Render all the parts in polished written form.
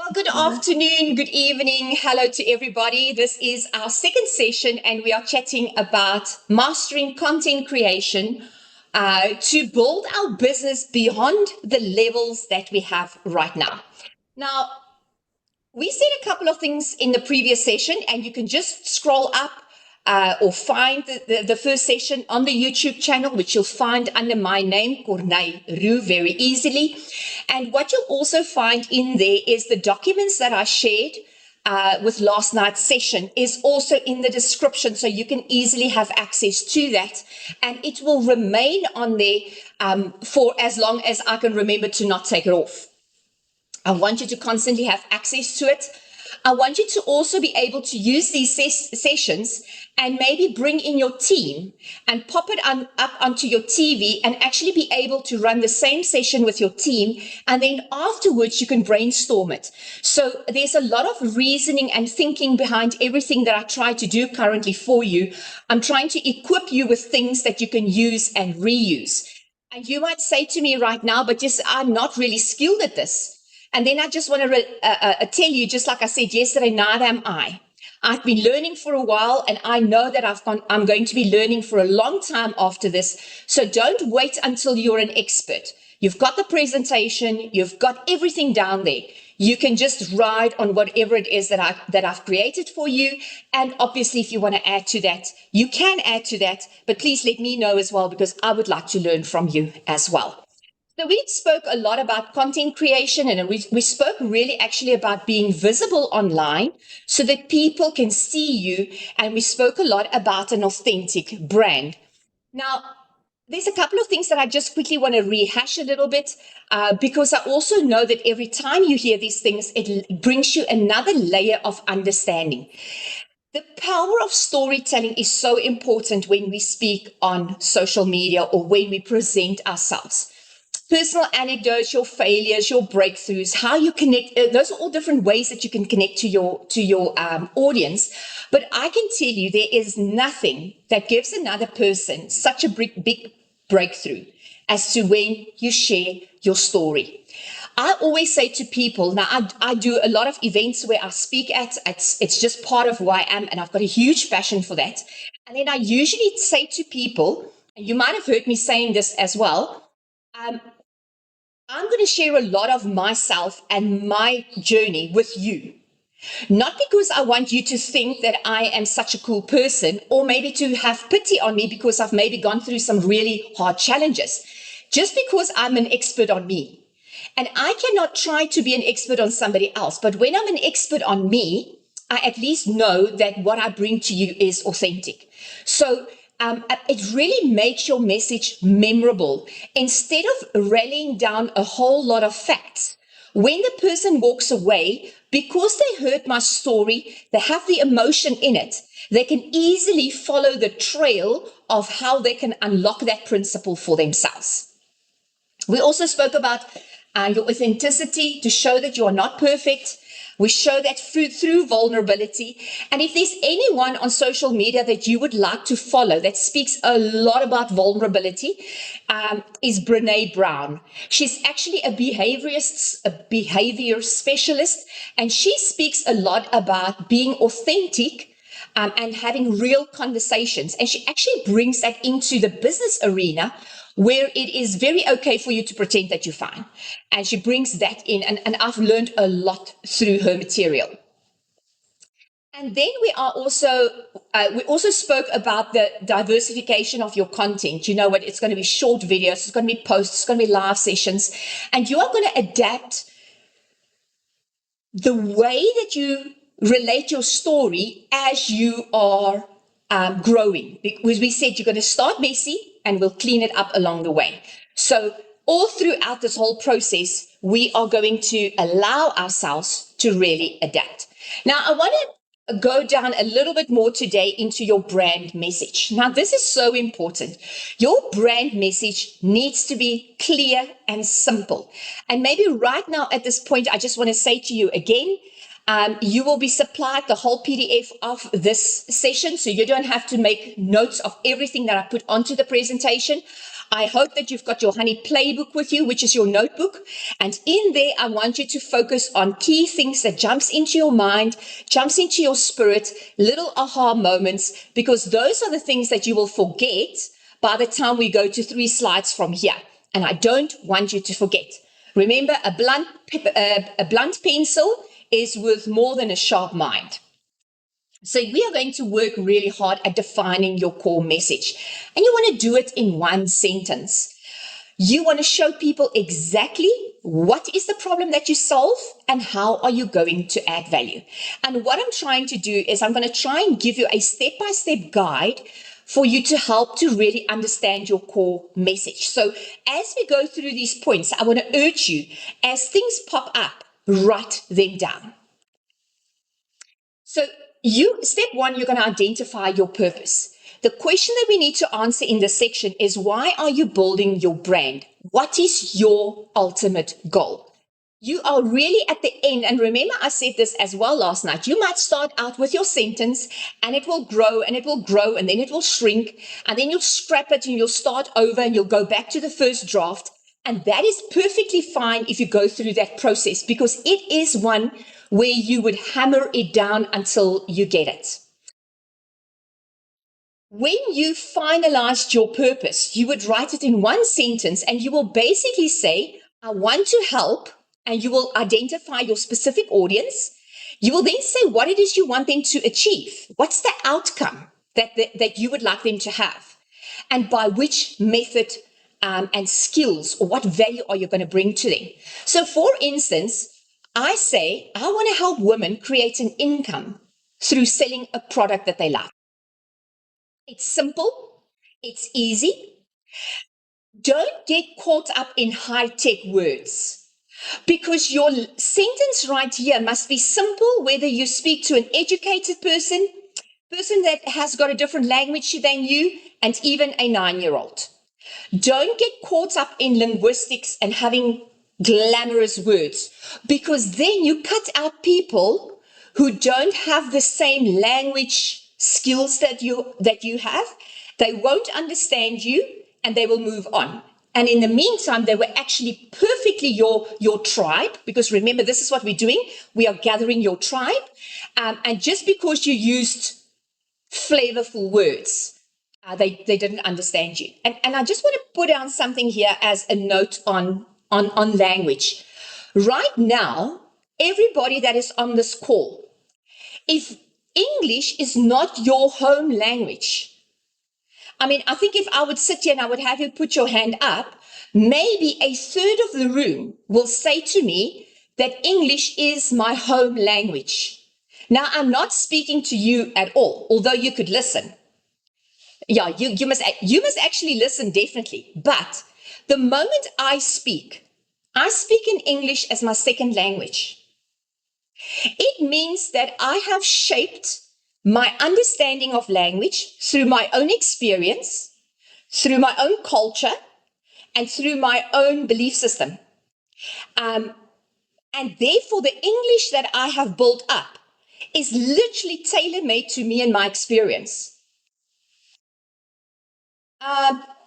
Well, good afternoon, good evening. Hello to everybody. This is our second session, and we are chatting about mastering content creation to build our business beyond the levels that we have right now. Now, we said a couple of things in the previous session, and you can just scroll up or find the first session on the YouTube channel, which you'll find under my name, Corneille Roux, very easily. And what you'll also find in there is the documents that I shared with last night's session is also in the description, so you can easily have access to that. And it will remain on there for as long as I can remember to not take it off. I want you to constantly have access to it. I want you to also be able to use these sessions and maybe bring in your team and pop it up onto your TV and actually be able to run the same session with your team. And then afterwards, you can brainstorm it. So there's a lot of reasoning and thinking behind everything that I try to do currently for you. I'm trying to equip you with things that you can use and reuse. And you might say to me right now, but just I'm not really skilled at this. And then I just want to tell you, just like I said yesterday, neither am I. I've been learning for a while, and I know that I'm going to be learning for a long time after this. So don't wait until you're an expert. You've got the presentation, you've got everything down there. You can just ride on whatever it is that I've created for you. And obviously, if you want to add to that, you can add to that. But please let me know as well, because I would like to learn from you as well. So we spoke a lot about content creation, and we spoke really actually about being visible online so that people can see you. And we spoke a lot about an authentic brand. Now, there's a couple of things that I just quickly want to rehash a little bit because I also know that every time you hear these things, it brings you another layer of understanding. The power of storytelling is so important when we speak on social media or when we present ourselves. Personal anecdotes, your failures, your breakthroughs, how you connect, those are all different ways that you can connect to your audience. But I can tell you there is nothing that gives another person such a big breakthrough as to when you share your story. I always say to people, now I do a lot of events where I speak at, it's just part of who I am, and I've got a huge passion for that. And then I usually say to people, and you might have heard me saying this as well, I'm going to share a lot of myself and my journey with you. Not because I want you to think that I am such a cool person, or maybe to have pity on me because I've maybe gone through some really hard challenges, just because I'm an expert on me. And I cannot try to be an expert on somebody else. But when I'm an expert on me, I at least know that what I bring to you is authentic. So it really makes your message memorable. Instead of rallying down a whole lot of facts, when the person walks away, because they heard my story, they have the emotion in it, they can easily follow the trail of how they can unlock that principle for themselves. We also spoke about your authenticity, to show that you are not perfect. We show that through vulnerability. And if there's anyone on social media that you would like to follow that speaks a lot about vulnerability, is Brene Brown. She's actually a behavior specialist, and she speaks a lot about being authentic and having real conversations. And she actually brings that into the business arena, where it is very okay for you to pretend that you're fine. And she brings that in, and I've learned a lot through her material. And then we also spoke about the diversification of your content. You know what? It's going to be short videos, it's going to be posts, it's going to be live sessions, and you are going to adapt the way that you relate your story as you are growing. Because we said you're going to start messy and we'll clean it up along the way. So all throughout this whole process, we are going to allow ourselves to really adapt. Now, I want to go down a little bit more today into your brand message. Now, this is so important. Your brand message needs to be clear and simple. And maybe right now at this point, I just want to say to you again, you will be supplied the whole PDF of this session, so you don't have to make notes of everything that I put onto the presentation. I hope that you've got your Honey Playbook with you, which is your notebook. And in there, I want you to focus on key things that jumps into your mind, jumps into your spirit, little aha moments, because those are the things that you will forget by the time we go to 3 slides from here. And I don't want you to forget. Remember, a blunt pencil is worth more than a sharp mind. So we are going to work really hard at defining your core message. And you want to do it in one sentence. You want to show people exactly what is the problem that you solve and how are you going to add value. And what I'm trying to do is I'm going to try and give you a step-by-step guide for you to help to really understand your core message. So as we go through these points, I want to urge you, as things pop up, write them down. So step one, you're going to identify your purpose. The question that we need to answer in this section is, why are you building your brand? What is your ultimate goal? You are really at the end. And remember, I said this as well last night. You might start out with your sentence and it will grow and it will grow and then it will shrink. And then you'll scrap it and you'll start over and you'll go back to the first draft. And that is perfectly fine if you go through that process, because it is one where you would hammer it down until you get it. When you finalized your purpose, you would write it in one sentence and you will basically say, I want to help, and you will identify your specific audience. You will then say what it is you want them to achieve. What's the outcome that you would like them to have? And by which method and skills, or what value are you going to bring to them? So for instance, I say, I want to help women create an income through selling a product that they like. It's simple. It's easy. Don't get caught up in high-tech words, because your sentence right here must be simple, whether you speak to an educated person that has got a different language than you, and even a 9-year-old. Don't get caught up in linguistics and having glamorous words, because then you cut out people who don't have the same language skills that you have. They won't understand you and they will move on. And in the meantime, they were actually perfectly your tribe, because remember, this is what we're doing. We are gathering your tribe. And just because you used flavorful words, they didn't understand you. And I just want to put down something here as a note on language. Right now, everybody that is on this call, if English is not your home language, I mean, I think if I would sit here and I would have you put your hand up, maybe a third of the room will say to me that English is my home language. Now, I'm not speaking to you at all, although you could listen. Yeah, you must actually listen, definitely. But the moment I speak in English as my second language. It means that I have shaped my understanding of language through my own experience, through my own culture, and through my own belief system. And therefore, the English that I have built up is literally tailor-made to me and my experience.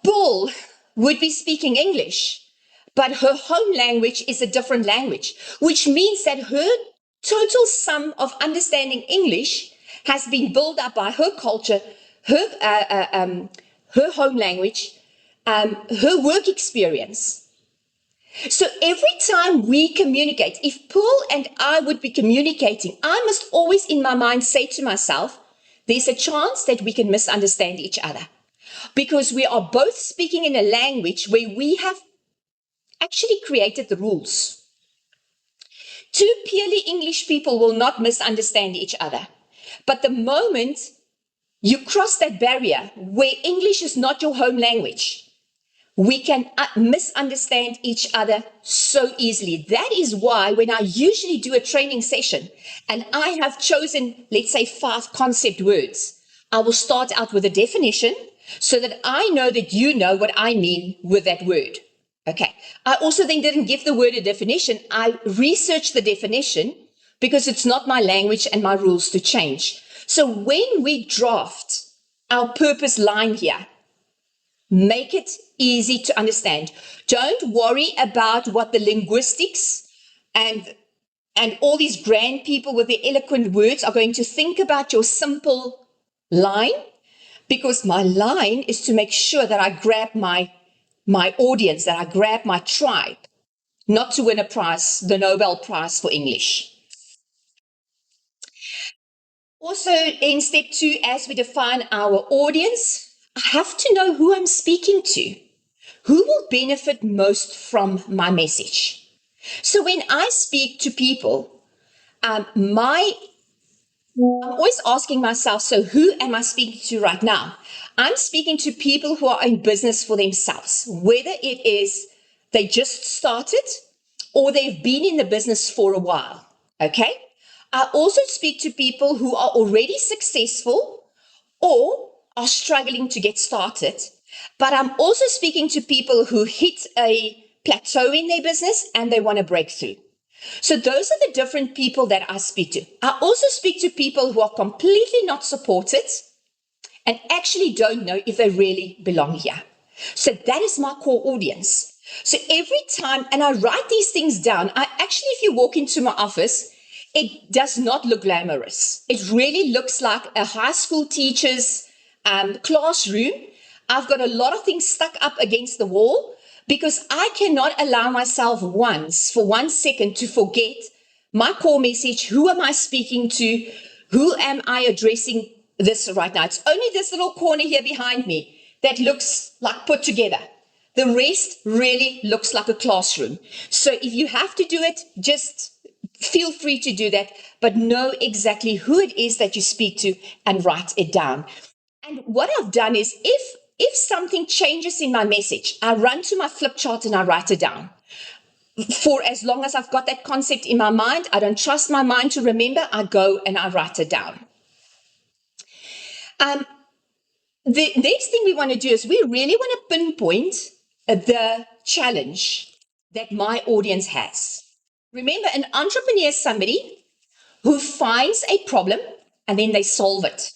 Bull would be speaking English, but her home language is a different language, which means that her total sum of understanding English has been built up by her culture, her home language, her work experience. So every time we communicate, if Paul and I would be communicating, I must always in my mind say to myself, there's a chance that we can misunderstand each other, because we are both speaking in a language where we have actually created the rules. Two purely English people will not misunderstand each other. But the moment you cross that barrier where English is not your home language, we can misunderstand each other so easily. That is why when I usually do a training session and I have chosen, let's say, 5 concept words, I will start out with a definition so that I know that you know what I mean with that word. Okay. I also then didn't give the word a definition. I researched the definition because it's not my language and my rules to change. So when we draft our purpose line here, make it easy to understand. Don't worry about what the linguistics and all these grand people with the eloquent words are going to think about your simple line, because my line is to make sure that I grab my audience, that I grab my tribe, not to win a prize, the Nobel Prize for English. Also, in step 2, as we define our audience, I have to know who I'm speaking to. Who will benefit most from my message? So when I speak to people, my I'm always asking myself, so who am I speaking to right now? I'm speaking to people who are in business for themselves, whether it is they just started or they've been in the business for a while. Okay. I also speak to people who are already successful or are struggling to get started. But I'm also speaking to people who hit a plateau in their business and they want to break through. So those are the different people that I speak to. I also speak to people who are completely not supported and actually don't know if they really belong here. So that is my core audience. So every time, and I write these things down, I actually, if you walk into my office, it does not look glamorous. It really looks like a high school teacher's classroom. I've got a lot of things stuck up against the wall because I cannot allow myself once for 1 second to forget my core message. Who am I speaking to? Who am I addressing this right now? It's only this little corner here behind me that looks like put together. The rest really looks like a classroom. So if you have to do it, just feel free to do that, but know exactly who it is that you speak to and write it down. And what I've done is if something changes in my message, I run to my flip chart and I write it down. For as long as I've got that concept in my mind, I don't trust my mind to remember, I go and I write it down. Um, the next thing we want to do is we really want to pinpoint the challenge that my audience has. Remember, an entrepreneur is somebody who finds a problem and then they solve it.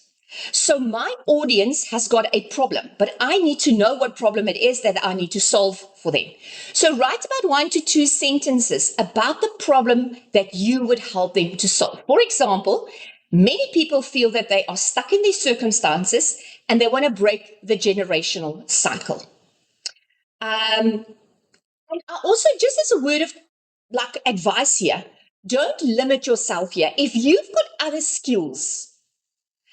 So my audience has got a problem, but I need to know what problem it is that I need to solve for them. So write about 1 to 2 sentences about the problem that you would help them to solve. For example, many people feel that they are stuck in these circumstances and they want to break the generational cycle. And also, just as a word of like advice here, don't limit yourself here. If you've got other skills,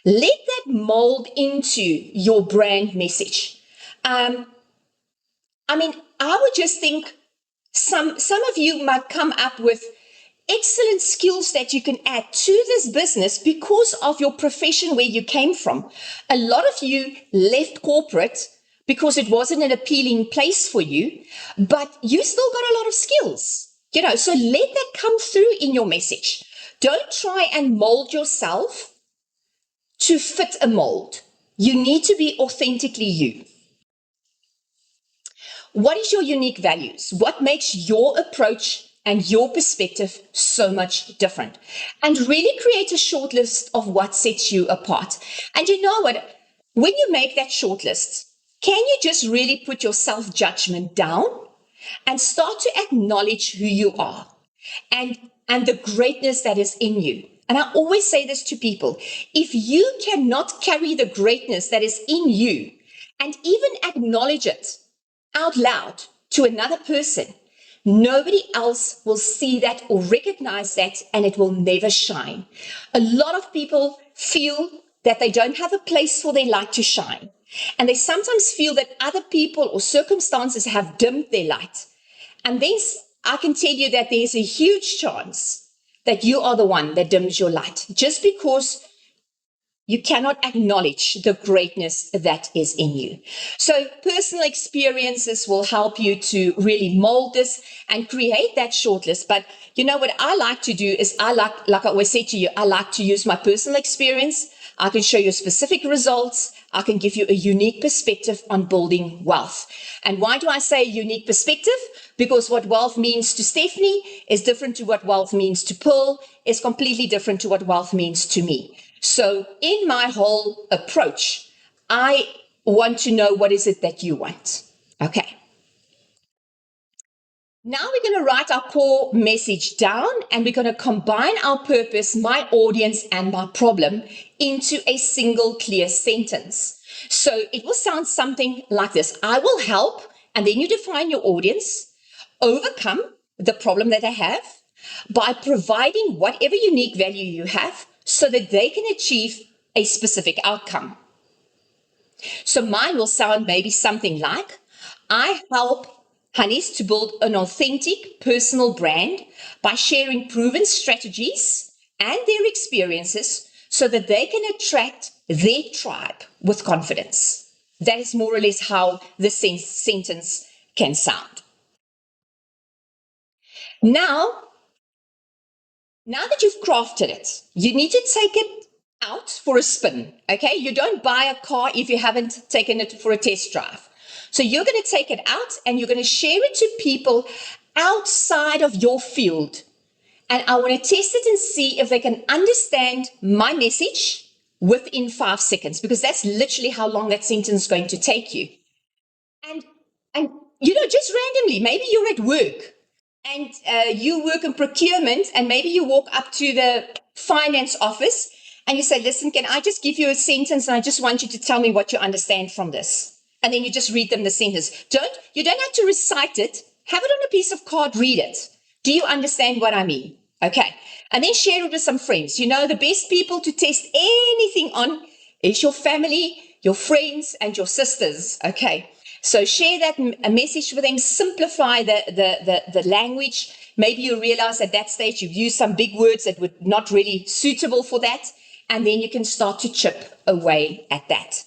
let that mold into your brand message. I mean, I would just think some of you might come up with excellent skills that you can add to this business because of your profession where you came from. A lot of you left corporate because it wasn't an appealing place for you, but you still got a lot of skills. So let that come through in your message. Don't try and mold yourself to fit a mold. You need to be authentically you. What is your unique values? What makes your approach and your perspective so much different? And really create a short list of what sets you apart. And you know what? When you make that short list, can you just really put your self judgment down and start to acknowledge who you are and the greatness that is in you? And I always say this to people, if you cannot carry the greatness that is in you and even acknowledge it out loud to another person, nobody else will see that or recognize that, and it will never shine. A lot of people feel that they don't have a place for their light to shine. And they sometimes feel that other people or circumstances have dimmed their light. And then I can tell you that there's a huge chance that you are the one that dims your light just because you cannot acknowledge the greatness that is in you. So personal experiences will help you to really mold this and create that shortlist. But you know what I like to do is like I always say to you, I like to use my personal experience. I can show you specific results. I can give you a unique perspective on building wealth. And why do I say unique perspective? Because what wealth means to Stephanie is different to what wealth means to Pearl, is completely different to what wealth means to me. So in my whole approach, I want to know what is it that you want. Okay. Now we're going to write our core message down and we're going to combine our purpose, my audience, and my problem into a single clear sentence. So it will sound something like this. I will help, and then you define your audience, overcome the problem that they have by providing whatever unique value you have so that they can achieve a specific outcome. So mine will sound maybe something like, I help Honeys to build an authentic personal brand by sharing proven strategies and their experiences so that they can attract their tribe with confidence. That is more or less how the sentence can sound. Now, now that you've crafted it, you need to take it out for a spin. Okay. You don't buy a car if you haven't taken it for a test drive. So you're going to take it out and you're going to share it to people outside of your field. And I want to test it and see if they can understand my message within 5 seconds, because that's literally how long that sentence is going to take you. And, and, just randomly, maybe you're at work and you work in procurement and maybe you walk up to the finance office and you say, listen, can I just give you a sentence and I just want you to tell me what you understand from this? And then you just read them the sentence. You don't have to recite it. Have it on a piece of card, read it. Do you understand what I mean? Okay. And then share it with some friends. The best people to test anything on is your family, your friends, and your sisters. Okay. So share that message with them, simplify the language. Maybe you realize at that stage you've used some big words that were not really suitable for that. And then you can start to chip away at that.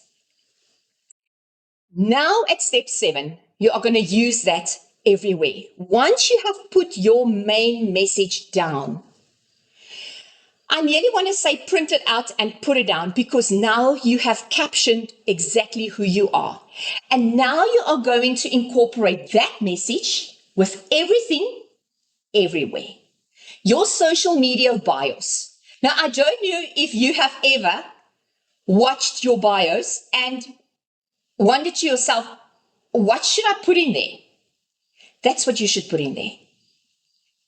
Now at step 7, you are going to use that everywhere. Once you have put your main message down, I merely want to say print it out and put it down, because now you have captioned exactly who you are. And now you are going to incorporate that message with everything, everywhere. Your social media bios. Now, I don't know if you have ever watched your bios and wondered to yourself, what should I put in there? That's what you should put in there.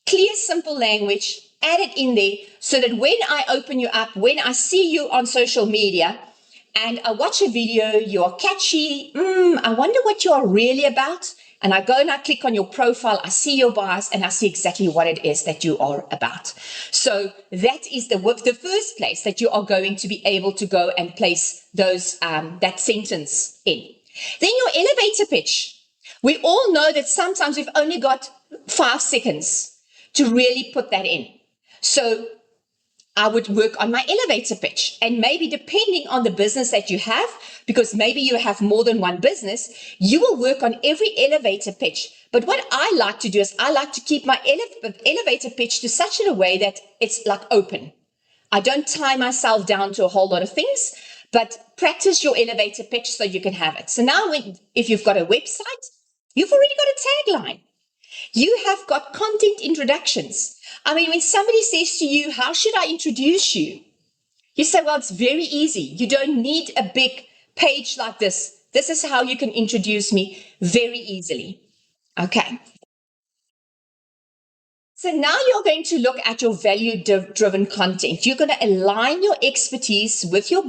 Clear, simple language, add it in there so that when I open you up, when I see you on social media and I watch a video, you're catchy, I wonder what you're really about. And I go and I click on your profile, I see your bios, and I see exactly what it is that you are about. So that is the first place that you are going to be able to go and place that sentence in. Then your elevator pitch. We all know that sometimes we've only got 5 seconds to really put that in. So I would work on my elevator pitch, and maybe depending on the business that you have, because maybe you have more than one business, you will work on every elevator pitch. But what I like to do is I like to keep my elevator pitch to such a way that it's like open. I don't tie myself down to a whole lot of things, but practice your elevator pitch so you can have it. So now if you've got a website, you've already got a tagline. You have got content introductions. I mean, when somebody says to you, how should I introduce you? You say, well, it's very easy. You don't need a big page like this. This is how you can introduce me very easily. Okay. So now you're going to look at your value-driven content. You're going to align your expertise with your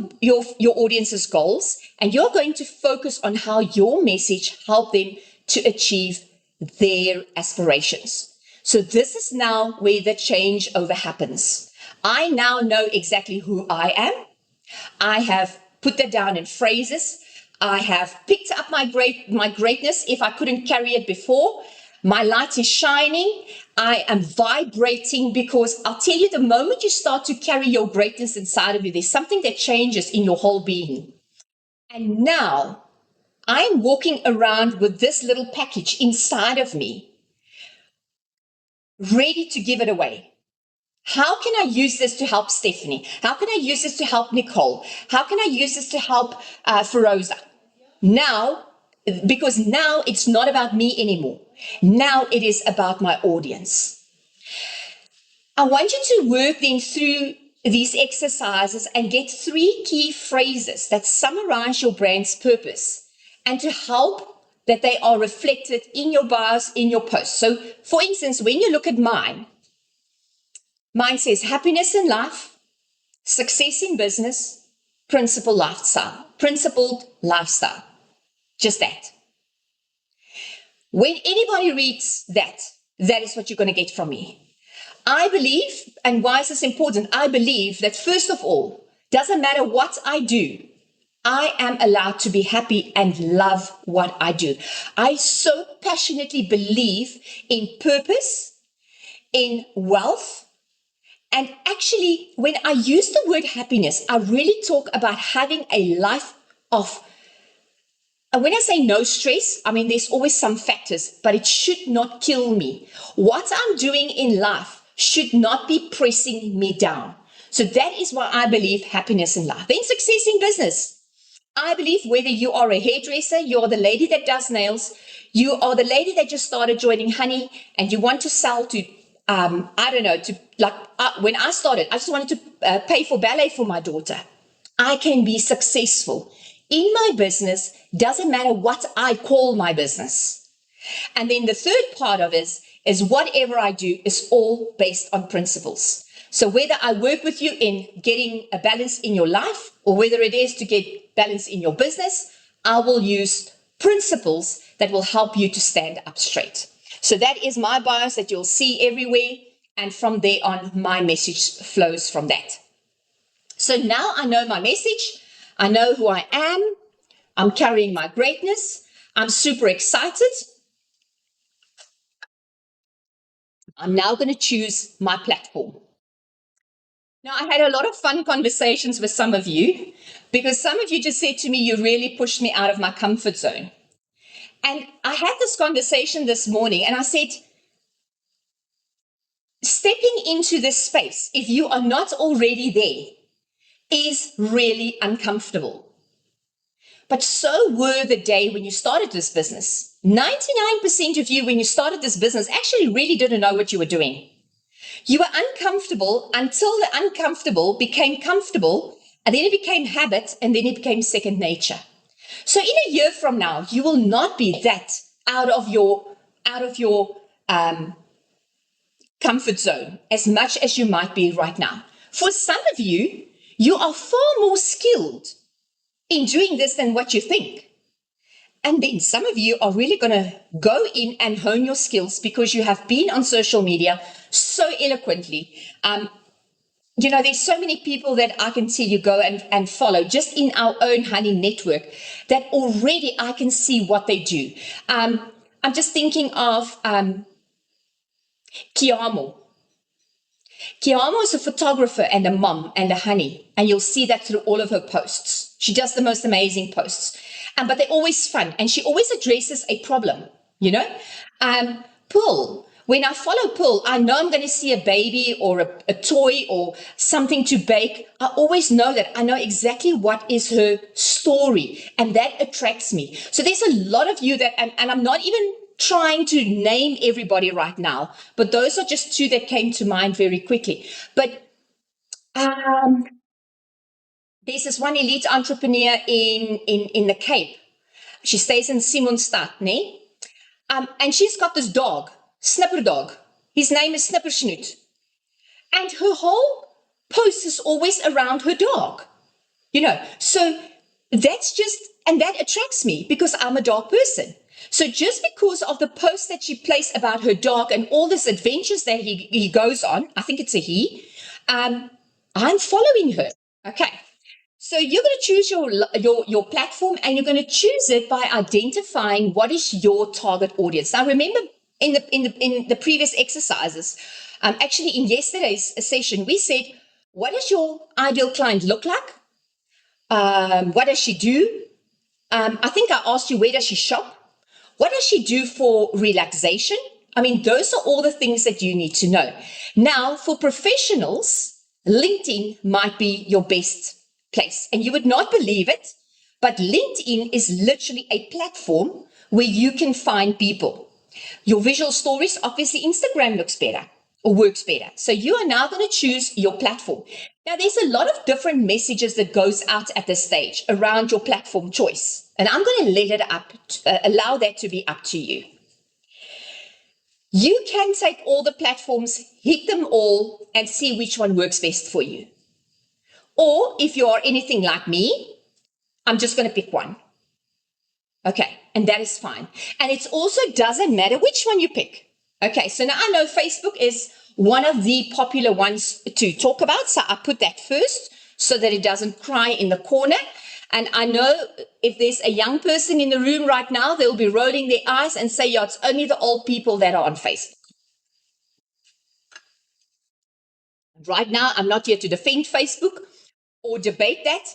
audience's goals, and you're going to focus on how your message help them to achieve their aspirations. So this is now where the changeover happens. I now know exactly who I am. I have put that down in phrases. I have picked up my greatness if I couldn't carry it before. My light is shining. I am vibrating, because I'll tell you, the moment you start to carry your greatness inside of you, there's something that changes in your whole being. And now I'm walking around with this little package inside of me, ready to give it away. How can I use this to help Stephanie? How can I use this to help Nicole? How can I use this to help Feroza? Now, because now it's not about me anymore. Now it is about my audience. I want you to work then through these exercises and get 3 key phrases that summarize your brand's purpose and to help that they are reflected in your bios, in your posts. So, for instance, when you look at mine says happiness in life, success in business, principled lifestyle. Just that. When anybody reads that, that is what you're going to get from me. I believe, and why is this important? I believe that first of all, doesn't matter what I do, I am allowed to be happy and love what I do. I so passionately believe in purpose, in wealth. And actually, when I use the word happiness, I really talk about having a life of, and when I say no stress, I mean, there's always some factors, but it should not kill me. What I'm doing in life should not be pressing me down. So that is why I believe happiness in life. Then success in business. I believe whether you are a hairdresser, you're the lady that does nails, you are the lady that just started joining Honey and you want to sell to, I don't know, to like when I started, I just wanted to pay for ballet for my daughter. I can be successful in my business, doesn't matter what I call my business. And then the third part of it is whatever I do is all based on principles. So whether I work with you in getting a balance in your life or whether it is to get balance in your business, I will use principles that will help you to stand up straight. So that is my bias that you'll see everywhere. And from there on, my message flows from that. So now I know my message. I know who I am. I'm carrying my greatness. I'm super excited. I'm now going to choose my platform. Now, I had a lot of fun conversations with some of you because some of you just said to me, you really pushed me out of my comfort zone. And I had this conversation this morning and I said, stepping into this space, if you are not already there, is really uncomfortable. But so were the day when you started this business. 99% of you, when you started this business, actually really didn't know what you were doing. You were uncomfortable until the uncomfortable became comfortable, and then it became habit, and then it became second nature. So in a year from now, you will not be that out of your comfort zone as much as you might be right now. For some of you, you are far more skilled in doing this than what you think. And then some of you are really going to go in and hone your skills because you have been on social media so eloquently. There's so many people that I can tell you go and follow just in our own Honey network that already I can see what they do. I'm just thinking of Kiamo. Kiamo is a photographer and a mom and a Honey, and you'll see that through all of her posts. She does the most amazing posts, but they're always fun, and she always addresses a problem, Pearl, when I follow Pearl, I know I'm going to see a baby or a toy or something to bake. I always know that. I know exactly what is her story, and that attracts me. So there's a lot of you that, and I'm not even trying to name everybody right now, but those are just two that came to mind very quickly. But there's this one elite entrepreneur in the Cape. She stays in Simonstad, ne? And she's got this dog, Snipper Dog. His name is Snipper Snoot. And her whole post is always around her dog, So that's just, and that attracts me because I'm a dog person. So just because of the post that she placed about her dog and all these adventures that he goes on, I think it's a he, I'm following her. Okay. So you're going to choose your platform, and you're going to choose it by identifying what is your target audience. Now, remember in the previous exercises, actually in yesterday's session, we said, what does your ideal client look like? What does she do? I think I asked you, where does she shop? What does she do for relaxation? I mean, those are all the things that you need to know. Now, for professionals, LinkedIn might be your best place. And you would not believe it, but LinkedIn is literally a platform where you can find people. Your visual stories, obviously, Instagram looks better or works better. So you are now going to choose your platform. Now, there's a lot of different messages that goes out at this stage around your platform choice. and I'm going to let it allow that to be up to you. You can take all the platforms, hit them all, and see which one works best for you. Or if you are anything like me, I'm just going to pick one. Okay, and that is fine. And it also doesn't matter which one you pick. Okay, so now I know Facebook is one of the popular ones to talk about, so I put that first so that it doesn't cry in the corner. And I know if there's a young person in the room right now, they'll be rolling their eyes and say, yeah, it's only the old people that are on Facebook. Right now, I'm not here to defend Facebook or debate that.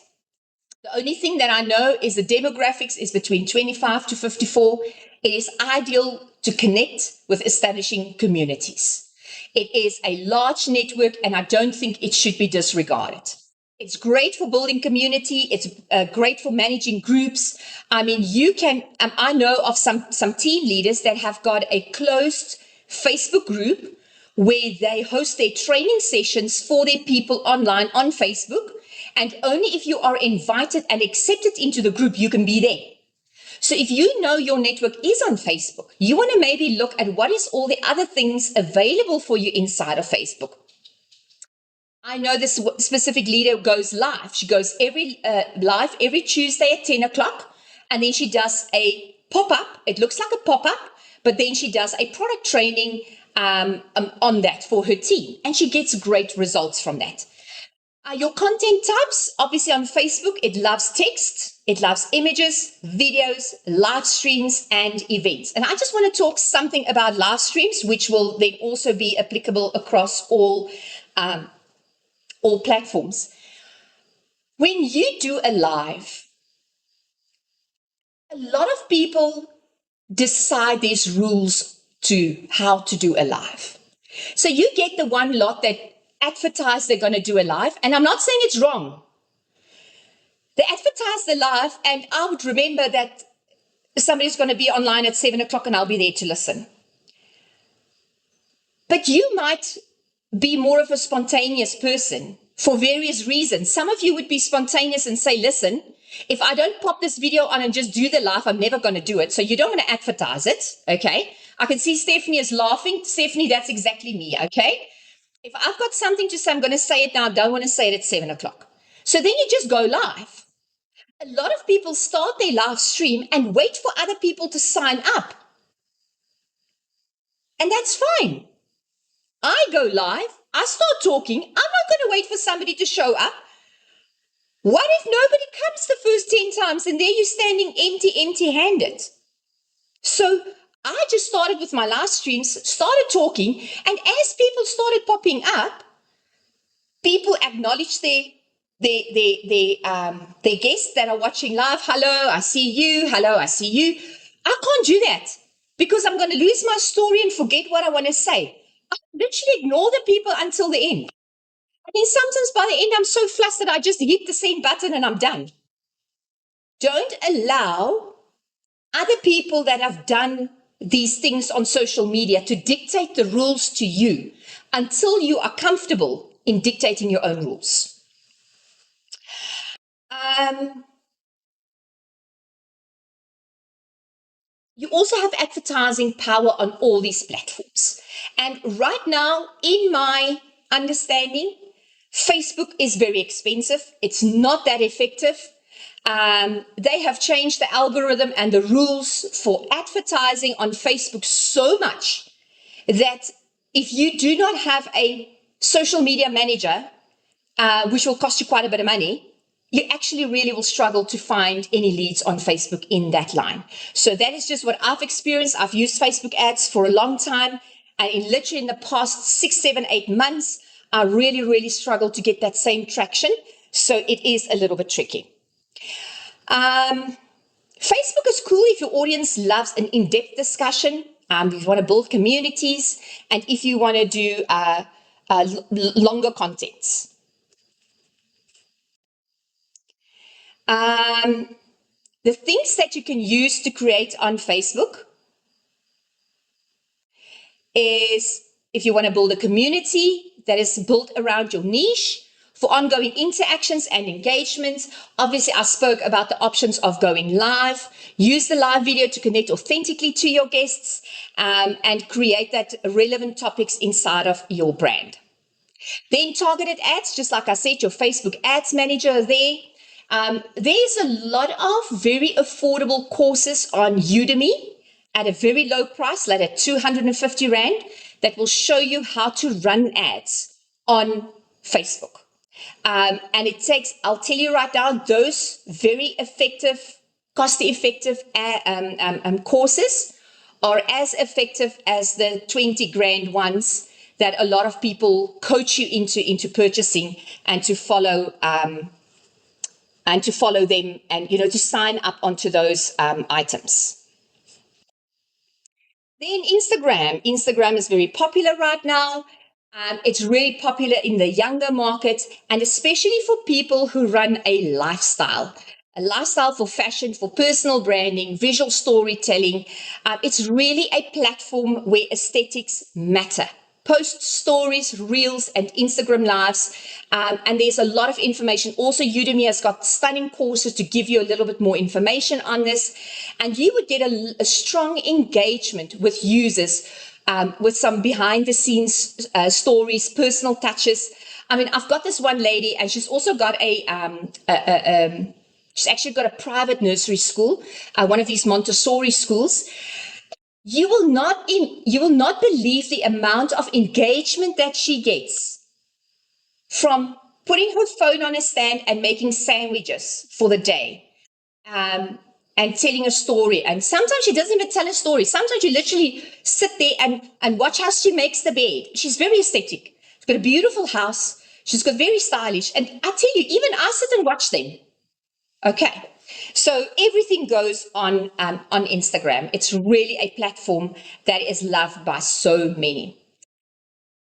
The only thing that I know is the demographics is between 25 to 54. It is ideal to connect with establishing communities. It is a large network, and I don't think it should be disregarded. It's great for building community. It's great for managing groups. I mean, you can, I know of some team leaders that have got a closed Facebook group where they host their training sessions for their people online on Facebook. And only if you are invited and accepted into the group, you can be there. So if you know your network is on Facebook, you want to maybe look at what is all the other things available for you inside of Facebook. I know this specific leader goes live. She goes live every Tuesday at 10 o'clock. And then she does a pop-up. It looks like a pop-up, but then she does a product training on that for her team. And she gets great results from that. Your content types, obviously on Facebook, it loves text, it loves images, videos, live streams, and events. And I just want to talk something about live streams, which will then also be applicable across all platforms. When you do a live, a lot of people decide there's rules to how to do a live. So you get the one lot that advertise they're going to do a live, and I'm not saying it's wrong. They advertise the live, and I would remember that somebody's going to be online at 7 o'clock and I'll be there to listen. But you might be more of a spontaneous person for various reasons. Some of you would be spontaneous and say, listen, if I don't pop this video on and just do the live, I'm never going to do it. So you don't want to advertise it, okay? I can see Stephanie is laughing. Stephanie, that's exactly me, okay? If I've got something to say, I'm going to say it now. I don't want to say it at 7 o'clock. So then you just go live. A lot of people start their live stream and wait for other people to sign up. And that's fine. I go live, I start talking, I'm not going to wait for somebody to show up. What if nobody comes the first 10 times and there you're standing empty-handed? So I just started with my live streams, started talking, and as people started popping up, people acknowledge their guests that are watching live. Hello, I see you. Hello, I see you. I can't do that because I'm going to lose my story and forget what I want to say. I literally ignore the people until the end. I mean, sometimes by the end, I'm so flustered, I just hit the send button and I'm done. Don't allow other people that have done these things on social media to dictate the rules to you until you are comfortable in dictating your own rules. You also have advertising power on all these platforms. And right now, in my understanding, Facebook is very expensive. It's not that effective. They have changed the algorithm and the rules for advertising on Facebook so much that if you do not have a social media manager, which will cost you quite a bit of money, you actually really will struggle to find any leads on Facebook in that line. So that is just what I've experienced. I've used Facebook ads for a long time. And literally in the past 6, 7, 8 months, I really, really struggled to get that same traction. So it is a little bit tricky. Facebook is cool if your audience loves an in-depth discussion, if you want to build communities, and if you want to do longer contents. The things that you can use to create on Facebook is if you want to build a community that is built around your niche. for ongoing interactions and engagement. Obviously, I spoke about the options of going live. Use the live video to connect authentically to your guests, and create that relevant topics inside of your brand. Then targeted ads, just like I said, your Facebook Ads Manager there. There's a lot of very affordable courses on Udemy at a very low price, like at 250 Rand, that will show you how to run ads on Facebook. And it takes, I'll tell you right now, those very effective, cost effective courses are as effective as the 20 grand ones that a lot of people coach you into purchasing, and to follow them, and to sign up onto those items. Then Instagram is very popular right now. It's really popular in the younger market, and especially for people who run a lifestyle for fashion, for personal branding, visual storytelling. It's really a platform where aesthetics matter. Post stories, reels, and Instagram lives. And there's a lot of information. Also, Udemy has got stunning courses to give you a little bit more information on this. And you would get a strong engagement with users, with some behind the scenes stories, personal touches. I mean, I've got this one lady, and she's also got she's actually got a private nursery school, one of these Montessori schools. You will not believe the amount of engagement that she gets from putting her phone on a stand and making sandwiches for the day, and telling a story. And sometimes she doesn't even tell a story. Sometimes you literally sit there and watch how she makes the bed. She's very aesthetic. She's got a beautiful house. She's got very stylish. And I tell you, even I sit and watch them. Okay. So everything goes on Instagram. It's really a platform that is loved by so many.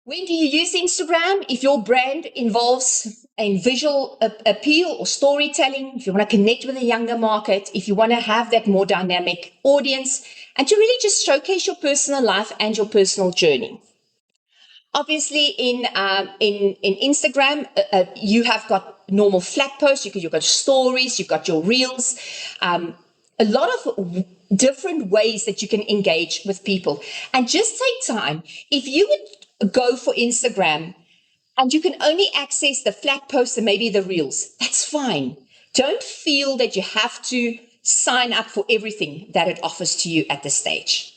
When do you use Instagram? If your brand involves a visual appeal or storytelling, if you want to connect with a younger market, if you want to have that more dynamic audience, and to really just showcase your personal life and your personal journey. Obviously, in Instagram, you have got normal flat posts. You've got stories. You've got your reels. A lot of different ways that you can engage with people, and just take time. If you would go for Instagram and you can only access the flat posts and maybe the reels, that's fine. Don't feel that you have to sign up for everything that it offers to you at this stage.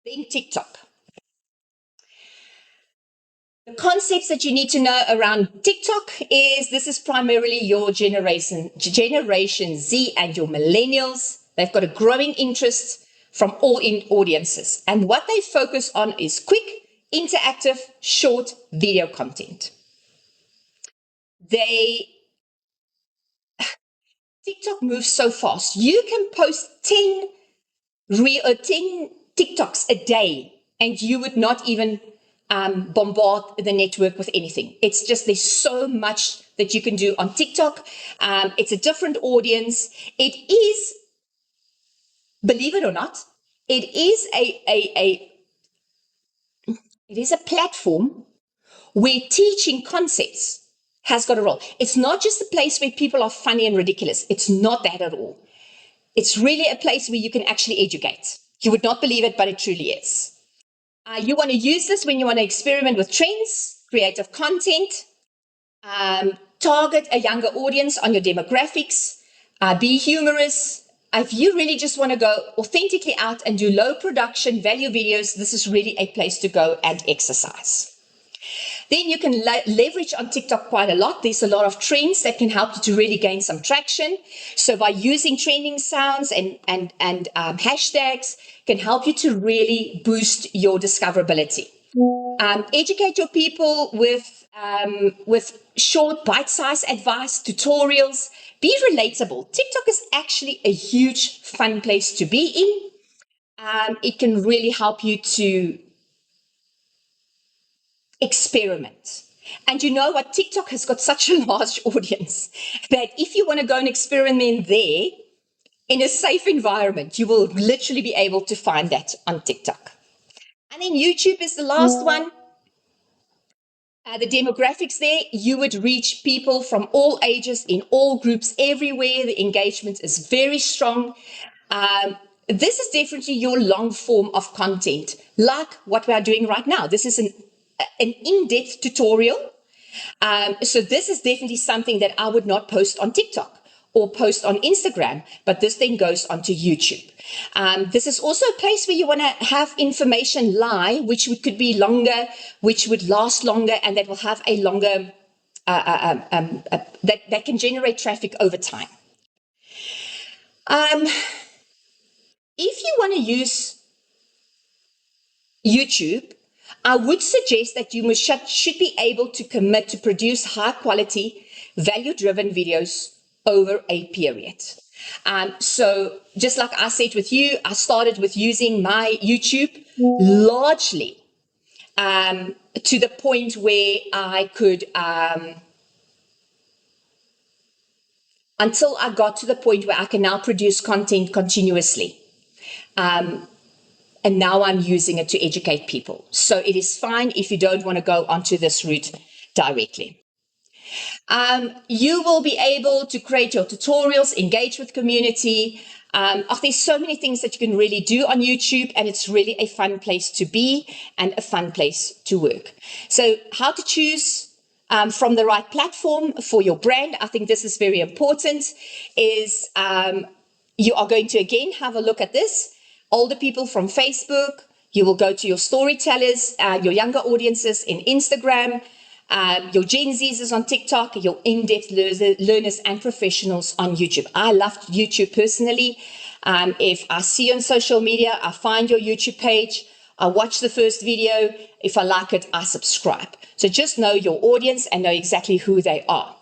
Then TikTok. The concepts that you need to know around TikTok is this is primarily your Generation Z and your millennials. They've got a growing interest from all in audiences. And what they focus on is quick, interactive, short video content. They TikTok moves so fast. You can post 10 TikToks a day, and you would not even bombard the network with anything. It's just there's so much that you can do on TikTok. It's a different audience. It is, believe it or not, it is it is a platform where teaching concepts has got a role. It's not just a place where people are funny and ridiculous. It's not that at all. It's really a place where you can actually educate. You would not believe it, but it truly is. You want to use this when you want to experiment with trends, creative content, target a younger audience on your demographics, be humorous. If you really just want to go authentically out and do low production value videos, this is really a place to go and exercise. Then you can leverage on TikTok quite a lot. There's a lot of trends that can help you to really gain some traction. So by using trending sounds and hashtags can help you to really boost your discoverability. Educate your people with short, bite-sized advice, tutorials. Be relatable. TikTok is actually a huge fun place to be in. It can really help you to experiment. And you know what? TikTok has got such a large audience that if you want to go and experiment there, in a safe environment. You will literally be able to find that on TikTok. And then YouTube is the last one. The demographics there, you would reach people from all ages, in all groups, everywhere. The engagement is very strong. This is definitely your long form of content, like what we are doing right now. This is an in-depth tutorial. So this is definitely something that I would not post on TikTok or post on Instagram, but this then goes onto YouTube. This is also a place where you want to have information lie, which could be longer, which would last longer, and that will have a longer, that can generate traffic over time. If you want to use YouTube, I would suggest that you should be able to commit to produce high quality, value driven videos over a period. So just like I said with you, I started with using my YouTube largely to the point where I could, until I got to the point where I can now produce content continuously. And now I'm using it to educate people. So it is fine if you don't want to go onto this route directly. You will be able to create your tutorials, engage with community. There's so many things that you can really do on YouTube, and it's really a fun place to be and a fun place to work. So how to choose from the right platform for your brand, I think this is very important, is you are going to, again, have a look at this. Older people from Facebook, you will go to your storytellers, your younger audiences in Instagram, your Gen Zs is on TikTok, your in-depth learners and professionals on YouTube. I love YouTube personally. If I see you on social media, I find your YouTube page, I watch the first video. If I like it, I subscribe. So just know your audience and know exactly who they are.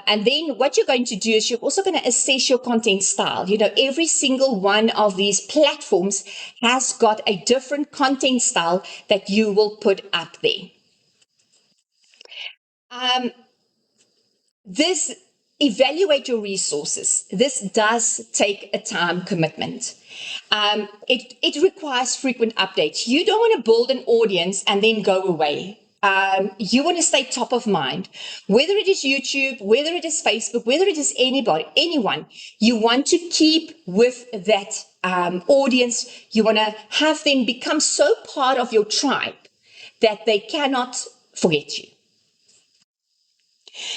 And then what you're going to do is you're also going to assess your content style. You know, every single one of these platforms has got a different content style that you will put up there. This evaluate your resources. This does take a time commitment. It requires frequent updates. You don't want to build an audience and then go away. You want to stay top of mind, whether it is YouTube, whether it is Facebook, whether it is anyone. You want to keep with that audience. You want to have them become so part of your tribe that they cannot forget you.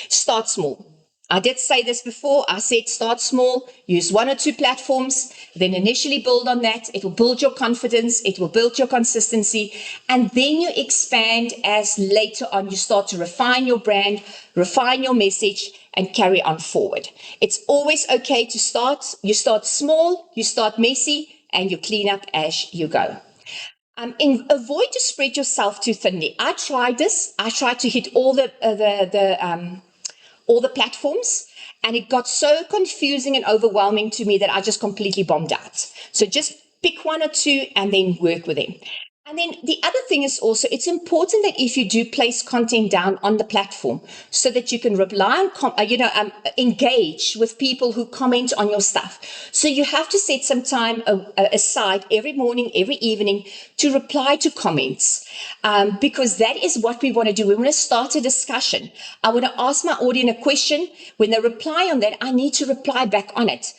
Start small. I did say this before. I said start small, use one or two platforms, then initially build on that. It will build your confidence, it will build your consistency, and then you expand as later on you start to refine your brand, refine your message, and carry on forward. It's always okay to start. You start small, you start messy, and you clean up as you go. Avoid to spread yourself too thinly. I tried this. I tried to hit all the platforms, and it got so confusing and overwhelming to me that I just completely bombed out. So just pick one or two and then work with them. And then the other thing is also, it's important that if you do place content down on the platform so that you can rely on, engage with people who comment on your stuff. So you have to set some time aside every morning, every evening to reply to comments, because that is what we want to do. We want to start a discussion. I want to ask my audience a question. When they reply on that, I need to reply back on it.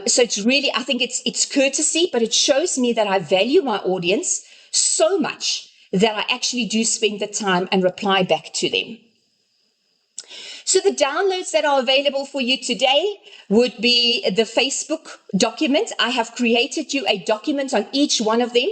So it's really, I think it's courtesy, but it shows me that I value my audience so much that I actually do spend the time and reply back to them. So the downloads that are available for you today would be the Facebook document. I have created you a document on each one of them.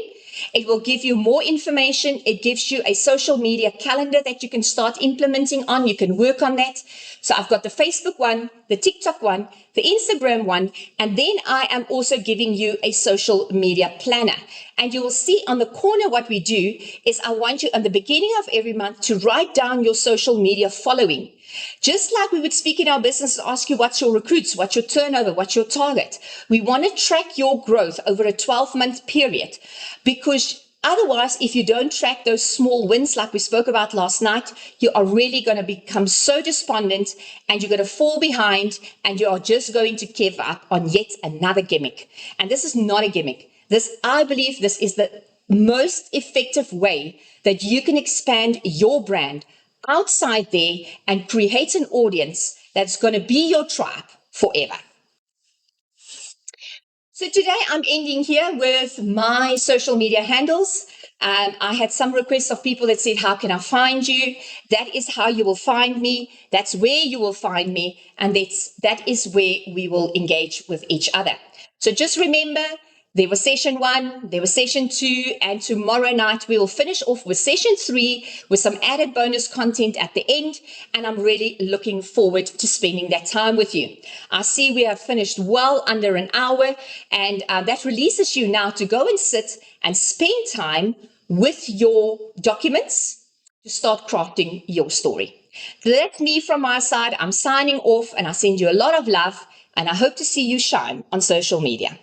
It will give you more information. It gives you a social media calendar that you can start implementing on. You can work on that. So I've got the Facebook one, the TikTok one, the Instagram one, and then I am also giving you a social media planner. And you will see on the corner what we do is I want you at the beginning of every month to write down your social media following. Just like we would speak in our business, ask you what's your recruits, what's your turnover, what's your target. We want to track your growth over a 12-month period, because Otherwise, if you don't track those small wins like we spoke about last night, you are really going to become so despondent and you're going to fall behind and you are just going to give up on yet another gimmick. And this is not a gimmick. I believe this is the most effective way that you can expand your brand outside there and create an audience that's going to be your tribe forever. So today I'm ending here with my social media handles. I had some requests of people that said, how can I find you? That is how you will find me. That's where you will find me. And that is where we will engage with each other. So just remember, there was session 1, there was session 2, and tomorrow night we will finish off with session 3 with some added bonus content at the end. And I'm really looking forward to spending that time with you. I see we have finished well under an hour, and that releases you now to go and sit and spend time with your documents to start crafting your story. That's me from my side. I'm signing off, and I send you a lot of love, and I hope to see you shine on social media.